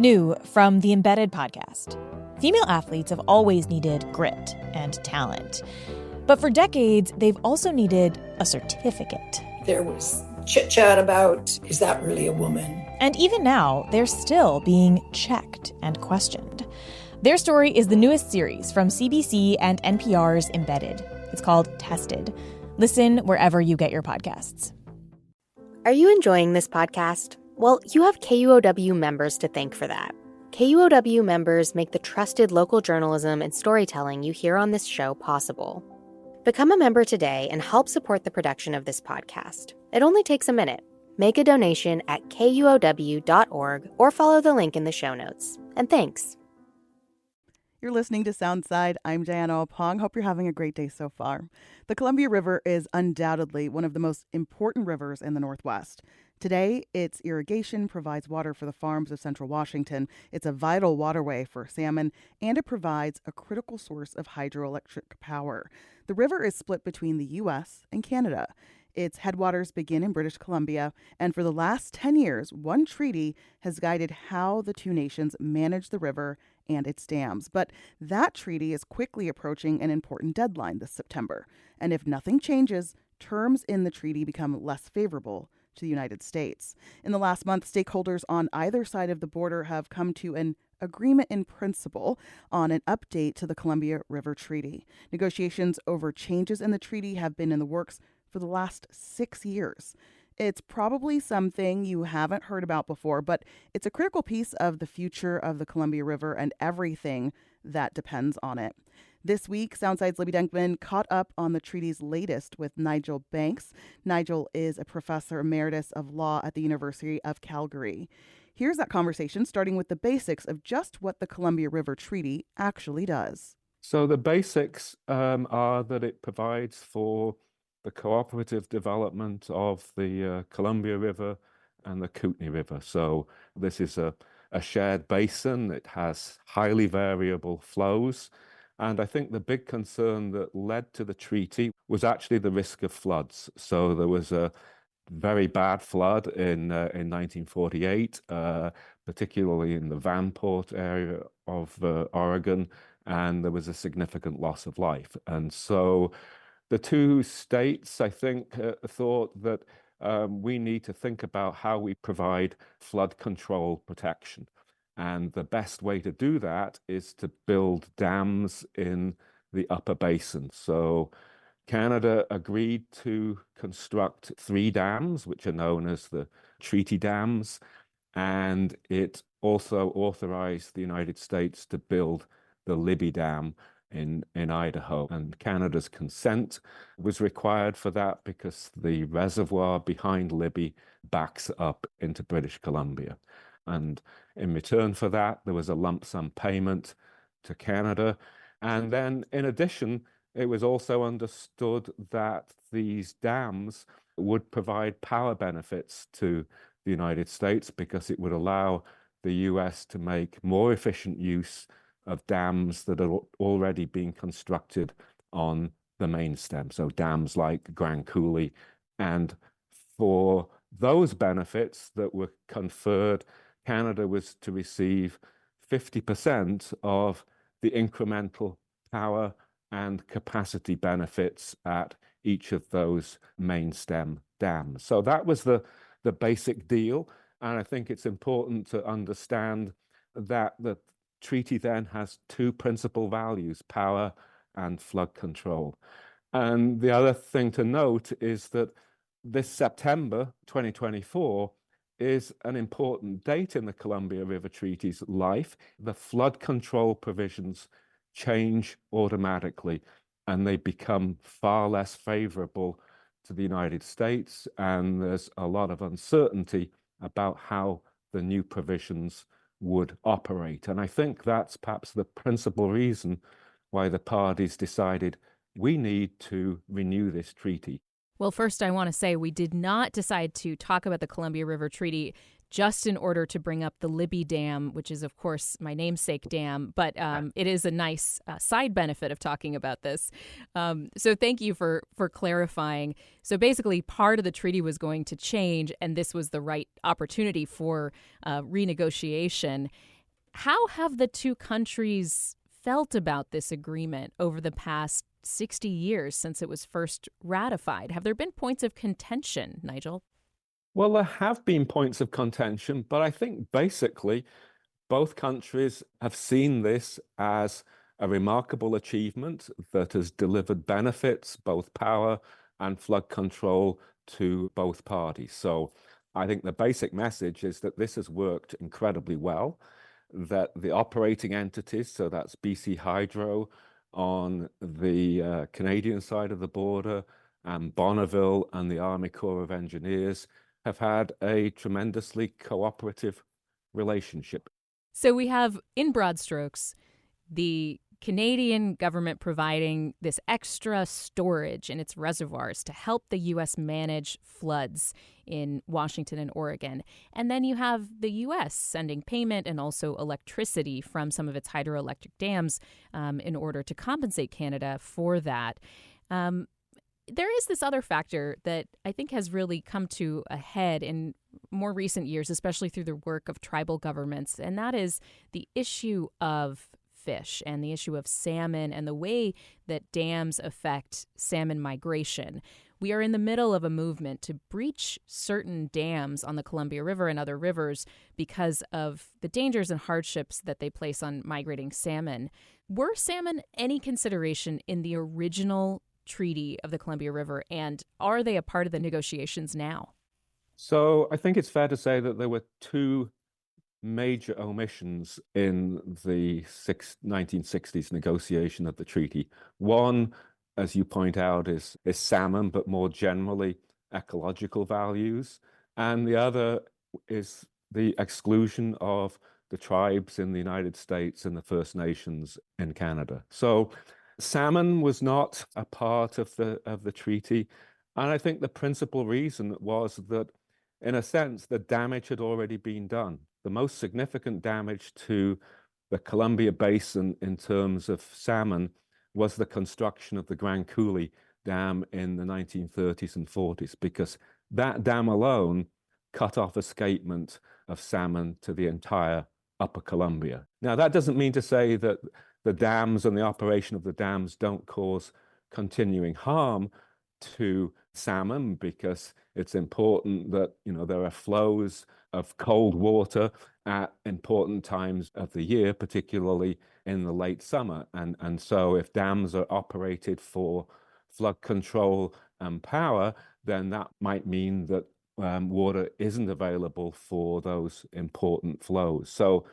New from the Embedded podcast. Female athletes have always needed grit and talent. But for decades, they've also needed a certificate. There was chit-chat about, is that really a woman? And even now, they're still being checked and questioned. Their story is the newest series from CBC and NPR's Embedded. It's called Tested. Listen wherever you get your podcasts. Are you enjoying this podcast? Well, you have KUOW members to thank for that. KUOW members make the trusted local journalism and storytelling you hear on this show possible. Become a member today and help support the production of this podcast. It only takes a minute. Make a donation at KUOW.org or follow the link in the show notes. And thanks. You're listening to Soundside. I'm Diana Opong. Hope you're having a great day so far. The Columbia River is undoubtedly one of the most important rivers in the Northwest. Today, its irrigation provides water for the farms of central Washington. It's a vital waterway for salmon, and it provides a critical source of hydroelectric power. The river is split between the U.S. and Canada. Its headwaters begin in British Columbia, and for the last 10 years, one treaty has guided how the two nations manage the river and its dams. But that treaty is quickly approaching an important deadline this September. And if nothing changes, terms in the treaty become less favorable to the United States. In the last month, stakeholders on either side of the border have come to an agreement in principle on an update to the Columbia River Treaty. Negotiations over changes in the treaty have been in the works for the last 6 years. It's probably something you haven't heard about before, but it's a critical piece of the future of the Columbia River and everything that depends on it. This week, Soundside's Libby Denkman caught up on the treaty's latest with Nigel Banks. Nigel is a professor emeritus of law at the University of Calgary. Here's that conversation, starting with the basics of just what the Columbia River Treaty actually does. So the basics are that it provides for the cooperative development of the Columbia River and the Kootenai River. So this is a shared basin. It has highly variable flows. And I think the big concern that led to the treaty was actually the risk of floods. So there was a very bad flood in 1948, particularly in the Vanport area of Oregon, and there was a significant loss of life. And so the two states, I think, thought that we need to think about how we provide flood control protection. And the best way to do that is to build dams in the upper basin. So Canada agreed to construct 3 dams, which are known as the treaty dams. And it also authorized the United States to build the Libby Dam in Idaho. And Canada's consent was required for that because the reservoir behind Libby backs up into British Columbia. And in return for that, there was a lump sum payment to Canada. And then in addition, it was also understood that these dams would provide power benefits to the United States because it would allow the US to make more efficient use of dams that are already being constructed on the main stem. So dams like Grand Coulee. And for those benefits that were conferred, Canada was to receive 50% of the incremental power and capacity benefits at each of those main stem dams. So that was the basic deal. And I think it's important to understand that the treaty then has 2 principal values, power and flood control. And the other thing to note is that this September 2024 is an important date in the Columbia River Treaty's life. The flood control provisions change automatically and they become far less favorable to the United States. And there's a lot of uncertainty about how the new provisions would operate. And I think that's perhaps the principal reason why the parties decided we need to renew this treaty. Well, first, I want to say we did not decide to talk about the Columbia River Treaty just in order to bring up the Libby Dam, which is, of course, my namesake dam. But it is a nice side benefit of talking about this. So thank you for clarifying. So basically, part of the treaty was going to change, and this was the right opportunity for renegotiation. How have the two countries felt about this agreement over the past 60 years since it was first ratified? Have there been points of contention, Nigel? Well, there have been points of contention, but I think basically both countries have seen this as a remarkable achievement that has delivered benefits, both power and flood control, to both parties. So I think the basic message is that this has worked incredibly well, that the operating entities, so that's BC Hydro on the Canadian side of the border, and Bonneville and the Army Corps of Engineers, have had a tremendously cooperative relationship. So we have, in broad strokes, the Canadian government providing this extra storage in its reservoirs to help the U.S. manage floods in Washington and Oregon. And then you have the U.S. sending payment and also electricity from some of its hydroelectric dams in order to compensate Canada for that. There is this other factor that I think has really come to a head in more recent years, especially through the work of tribal governments, and that is the issue of fish and the issue of salmon and the way that dams affect salmon migration. We are in the middle of a movement to breach certain dams on the Columbia River and other rivers because of the dangers and hardships that they place on migrating salmon. Were salmon any consideration in the original treaty of the Columbia River, and are they a part of the negotiations now? So I think it's fair to say that there were two major omissions in the 1960s negotiation of the treaty. One, as you point out, is salmon, but more generally ecological values. And the other is the exclusion of the tribes in the United States and the First Nations in Canada. So salmon was not a part of the treaty. And I think the principal reason was that, in a sense, the damage had already been done. The most significant damage to the Columbia Basin in terms of salmon was the construction of the Grand Coulee Dam in the 1930s and 40s, because that dam alone cut off escapement of salmon to the entire upper Columbia. Now, that doesn't mean to say that the dams and the operation of the dams don't cause continuing harm to salmon, because it's important that, there are flows of cold water at important times of the year, particularly in the late summer. And so if dams are operated for flood control and power, then that might mean that water isn't available for those important flows. So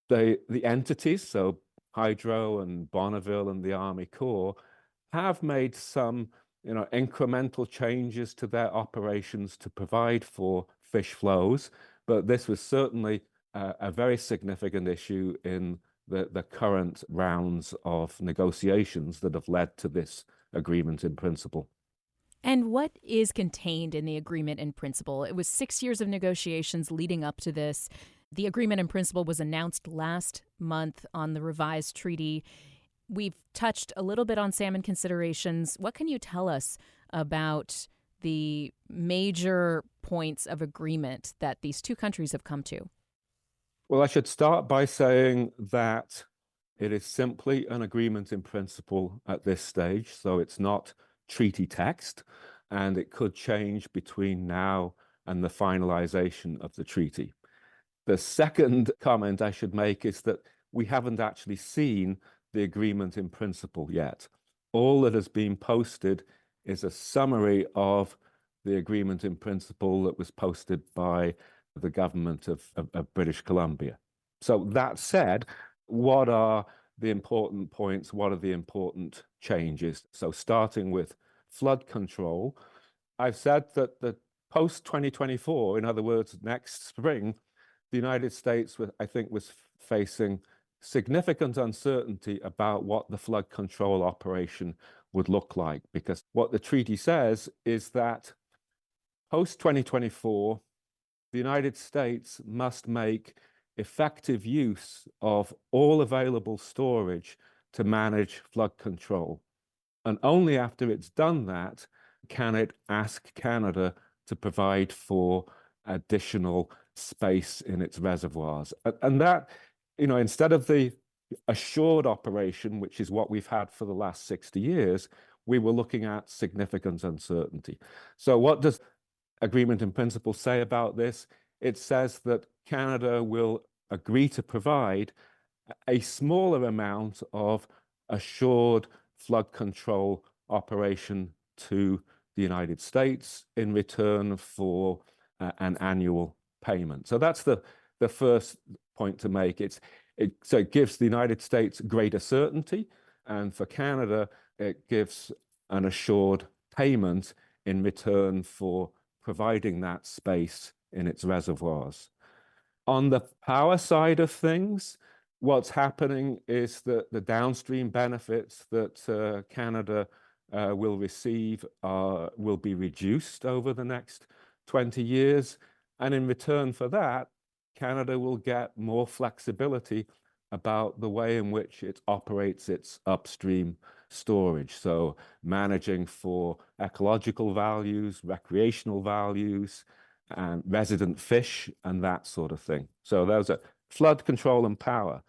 the entities, so Hydro and Bonneville and the Army Corps, have made some incremental changes to their operations to provide for fish flows, but this was certainly a very significant issue in the current rounds of negotiations that have led to this agreement in principle. And what is contained in the agreement in principle? It was 6 years of negotiations leading up to this. The agreement in principle was announced last month on the revised treaty. We've touched a little bit on salmon considerations. What can you tell us about the major points of agreement that these two countries have come to? Well, I should start by saying that it is simply an agreement in principle at this stage, so it's not treaty text, and it could change between now and the finalization of the treaty. The second comment I should make is that we haven't actually seen the agreement in principle yet. All that has been posted is a summary of the agreement in principle that was posted by the government of British Columbia. So that said, what are the important points? What are the important changes? So starting with flood control, I've said that the post-2024, in other words, next spring, the United States, I think, was facing significant uncertainty about what the flood control operation would look like, because what the treaty says is that post-2024, the United States must make effective use of all available storage to manage flood control. And only after it's done that can it ask Canada to provide for additional space in its reservoirs. And that instead of the assured operation, which is what we've had for the last 60 years, we were looking at significant uncertainty. So what does agreement in principle say about this? It says that Canada will agree to provide a smaller amount of assured flood control operation to the United States in return for an annual payment. So that's the first point to make. So it gives the United States greater certainty, and for Canada, it gives an assured payment in return for providing that space in its reservoirs. On the power side of things, what's happening is that the downstream benefits that Canada will receive will be reduced over the next 20 years. And in return for that, Canada will get more flexibility about the way in which it operates its upstream storage. So managing for ecological values, recreational values, and resident fish, and that sort of thing. So those are flood control and power.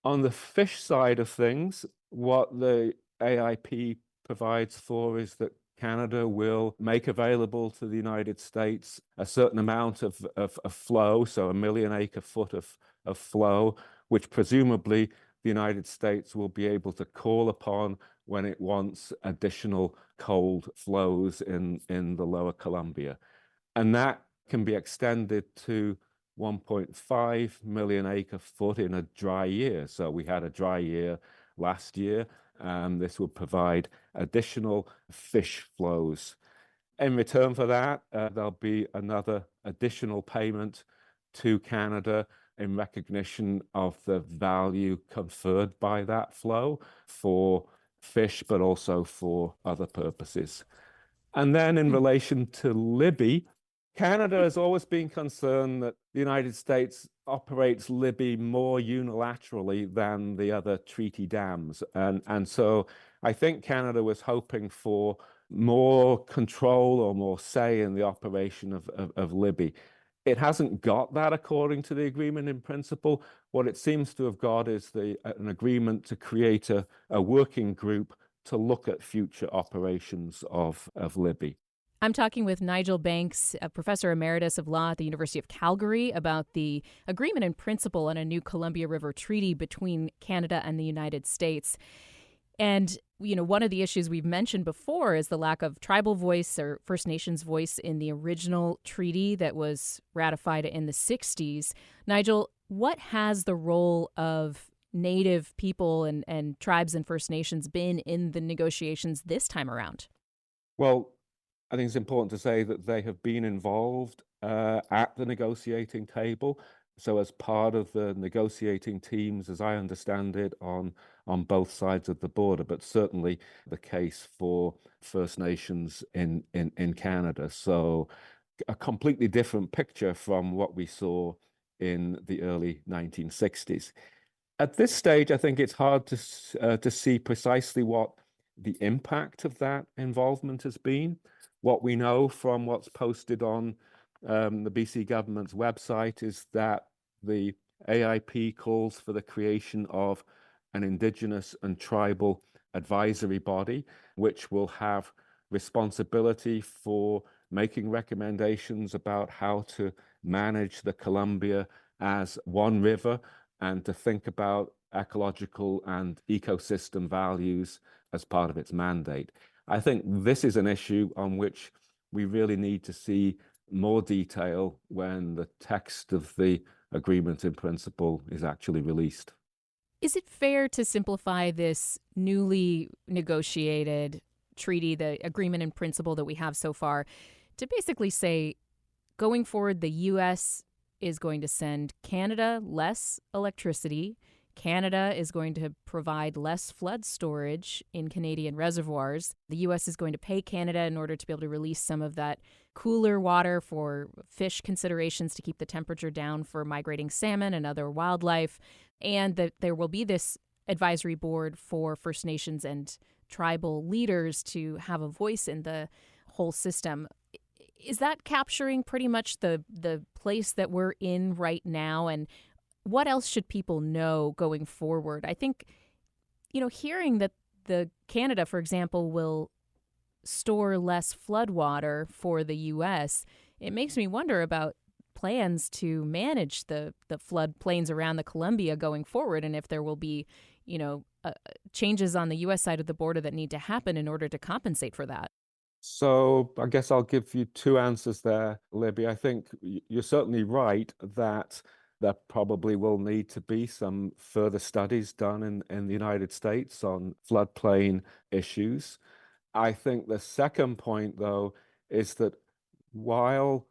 On the fish side of things, what the AIP provides for is that Canada will make available to the United States a certain amount of flow, so 1 million acre foot of flow, which presumably the United States will be able to call upon when it wants additional cold flows in the lower Columbia. And that can be extended to 1.5 million acre foot in a dry year. So we had a dry year last year. This will provide additional fish flows. In return for that, there'll be another additional payment to Canada in recognition of the value conferred by that flow for fish, but also for other purposes. And then in relation to Libby, Canada has always been concerned that the United States operates Libby more unilaterally than the other treaty dams. And so I think Canada was hoping for more control or more say in the operation of Libby. It hasn't got that according to the agreement in principle. What it seems to have got is an agreement to create a working group to look at future operations of Libby. I'm talking with Nigel Banks, a professor emeritus of law at the University of Calgary, about the agreement in principle on a new Columbia River Treaty between Canada and the United States. And, one of the issues we've mentioned before is the lack of tribal voice or First Nations voice in the original treaty that was ratified in the 60s. Nigel, what has the role of Native people and tribes and First Nations been in the negotiations this time around? Well, I think it's important to say that they have been involved at the negotiating table. So as part of the negotiating teams, as I understand it, on both sides of the border, but certainly the case for First Nations in Canada. So a completely different picture from what we saw in the early 1960s. At this stage, I think it's hard to see precisely what the impact of that involvement has been. What we know from what's posted on the BC government's website is that the AIP calls for the creation of an Indigenous and tribal advisory body, which will have responsibility for making recommendations about how to manage the Columbia as one river and to think about ecological and ecosystem values as part of its mandate. I think this is an issue on which we really need to see more detail when the text of the agreement in principle is actually released. Is it fair to simplify this newly negotiated treaty, the agreement in principle that we have so far, to basically say, going forward, the U.S. is going to send Canada less electricity, Canada is going to provide less flood storage in Canadian reservoirs. The U.S. is going to pay Canada in order to be able to release some of that cooler water for fish considerations to keep the temperature down for migrating salmon and other wildlife. And that there will be this advisory board for First Nations and tribal leaders to have a voice in the whole system. Is that capturing pretty much the place that we're in right now? And what else should people know going forward? I think, hearing that the Canada, for example, will store less floodwater for the U.S., it makes me wonder about plans to manage the floodplains around the Columbia going forward, and if there will be, changes on the U.S. side of the border that need to happen in order to compensate for that. So I guess I'll give you two answers there, Libby. I think you're certainly right that there probably will need to be some further studies done in the United States on floodplain issues. I think the second point, though, is that while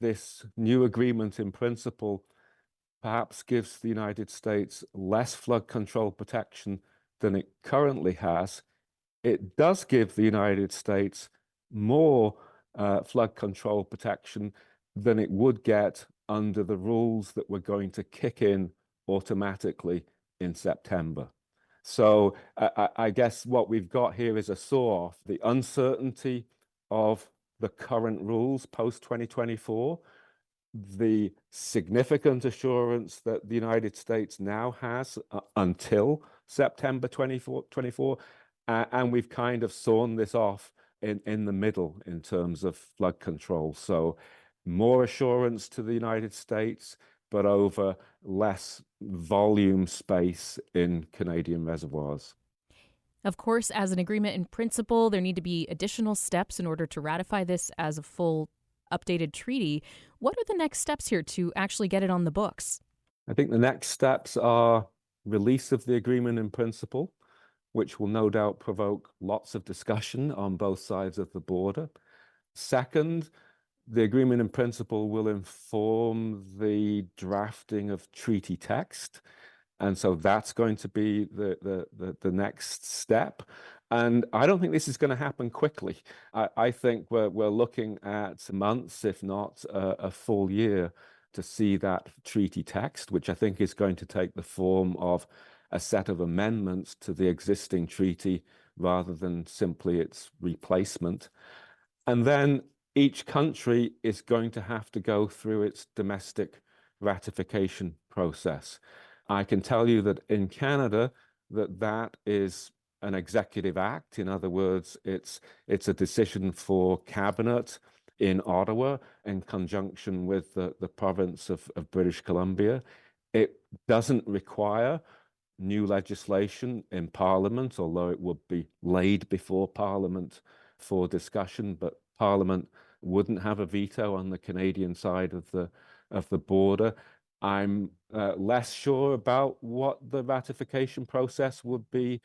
this new agreement in principle perhaps gives the United States less flood control protection than it currently has, it does give the United States more flood control protection than it would get under the rules that were going to kick in automatically in September. So I guess what we've got here is a saw-off. The uncertainty of the current rules post-2024, the significant assurance that the United States now has until September 2024, and we've kind of sawn this off in the middle in terms of flood control. So more assurance to the United States, but over less volume space in Canadian reservoirs. Of course, as an agreement in principle, there need to be additional steps in order to ratify this as a full updated treaty. What are the next steps here to actually get it on the books? I think the next steps are release of the agreement in principle, which will no doubt provoke lots of discussion on both sides of the border. Second, the agreement in principle will inform the drafting of treaty text. And so that's going to be the next step. And I don't think this is going to happen quickly. I think we're looking at months, if not a full year, to see that treaty text, which I think is going to take the form of a set of amendments to the existing treaty rather than simply its replacement. And then each country is going to have to go through its domestic ratification process. I can tell you that in Canada, that is an executive act. In other words, it's a decision for Cabinet in Ottawa in conjunction with the province of British Columbia. It doesn't require new legislation in Parliament, although it would be laid before Parliament for discussion, but Parliament wouldn't have a veto on the Canadian side of the border. I'm less sure about what the ratification process would be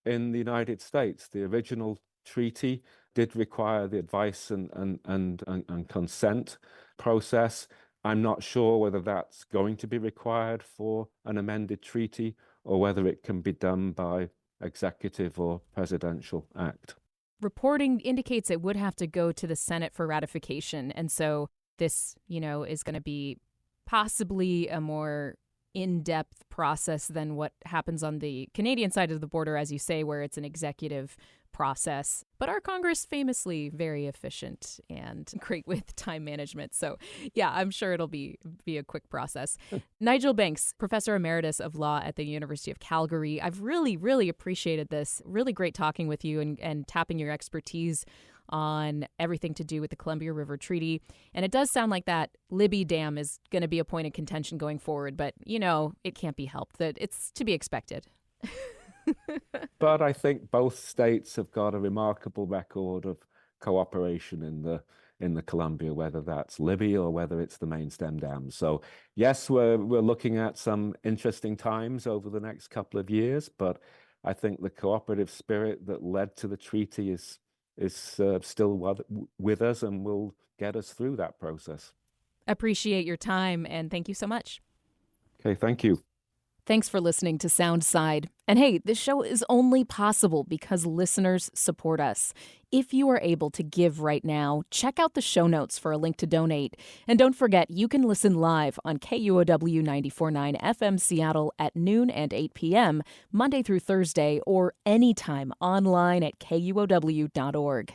in the United States. The original treaty did require the advice and consent process. I'm not sure whether that's going to be required for an amended treaty or whether it can be done by executive or presidential act. Reporting indicates it would have to go to the Senate for ratification. And so this, is going to be possibly a more in-depth process than what happens on the Canadian side of the border, as you say, where it's an executive process. But our Congress famously very efficient and great with time management. So yeah, I'm sure it'll be a quick process. Nigel Banks, Professor Emeritus of Law at the University of Calgary. I've really, really appreciated this. Really great talking with you and tapping your expertise on everything to do with the Columbia River Treaty. And it does sound like that Libby Dam is going to be a point of contention going forward, but, it can't be helped. That it's to be expected. But I think both states have got a remarkable record of cooperation in the Columbia, whether that's Libby or whether it's the main stem dam. So yes, we're looking at some interesting times over the next couple of years, but I think the cooperative spirit that led to the treaty is still with us and will get us through that process. Appreciate your time, and thank you so much. Okay, thank you. Thanks for listening to Soundside. And hey, this show is only possible because listeners support us. If you are able to give right now, check out the show notes for a link to donate. And don't forget, you can listen live on KUOW 94.9 FM Seattle at noon and 8 p.m., Monday through Thursday, or anytime online at KUOW.org.